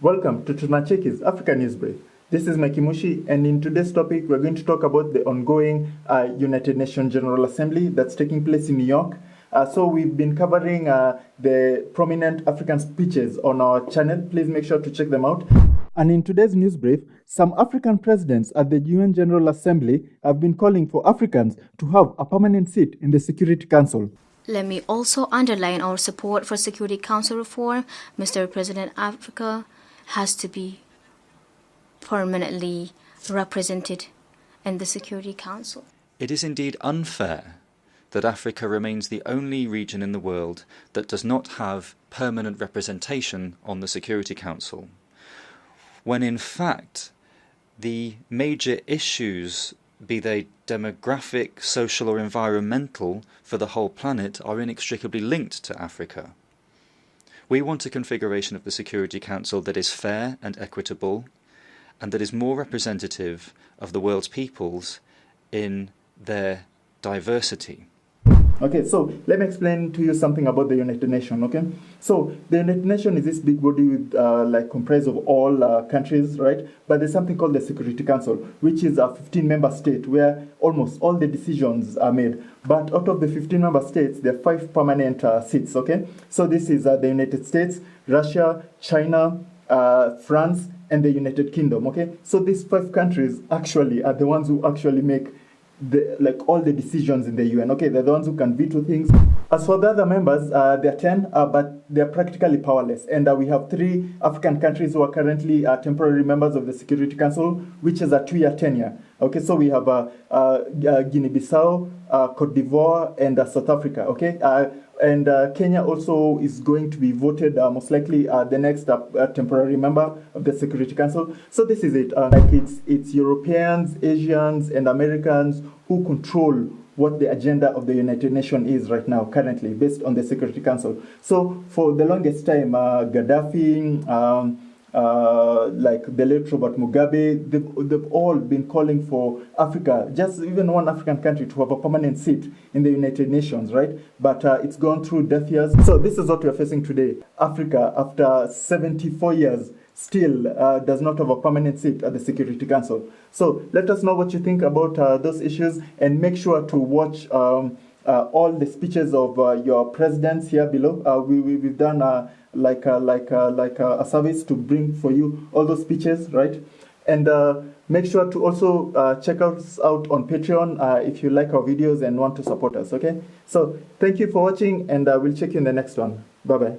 Welcome to Tunacheki's Africa News Brief. This is Mike Mushi, and in today's topic, we're going to talk about the ongoing United Nations General Assembly that's taking place in New York. So we've been covering the prominent African speeches on our channel. Please make sure to check them out. And in today's news brief, some African presidents at the UN General Assembly have been calling for Africans to have a permanent seat in the Security Council. Let me also underline our support for Security Council reform. Mr. President, Africa has to be permanently represented in the Security Council. It is indeed unfair that Africa remains the only region in the world that does not have permanent representation on the Security Council, when in fact the major issues, be they demographic, social or environmental, for the whole planet are inextricably linked to Africa. We want a configuration of the Security Council that is fair and equitable, and that is more representative of the world's peoples in their diversity. Okay, so let me explain to you something about the United Nations, okay? So the United Nations is this big body with, comprised of all countries, right? But there's something called the Security Council, which is a 15-member state where almost all the decisions are made. But out of the 15 member states, there are 5 permanent seats, okay? So this is the United States, Russia, China, France, and the United Kingdom, okay? So these 5 countries actually are the ones who actually make all the decisions in the UN, okay? They're the ones who can veto things. As for the other members, there are 10, but they're practically powerless. And we have 3 African countries who are currently temporary members of the Security Council, which is a 2-year tenure. Okay, so we have Guinea-Bissau, Cote d'Ivoire, and South Africa, okay? And Kenya also is going to be voted most likely the next temporary member of the Security Council. So this is it. It's Europeans, Asians, and Americans who control what the agenda of the United Nations is right now, currently, based on the Security Council. So for the longest time, Gaddafi, the late Robert Mugabe, they've all been calling for Africa, just even one African country, to have a permanent seat in the United Nations, right? But it's gone through deaf ears. So this is what we're facing today. Africa, after 74 years, still does not have a permanent seat at the Security Council. So let us know what you think about those issues, and make sure to watch all the speeches of your presidents here below. We've done a service to bring for you all those speeches, right? And make sure to also check us out on Patreon if you like our videos and want to support us, okay? So thank you for watching, and we'll check you in the next one. Bye-bye.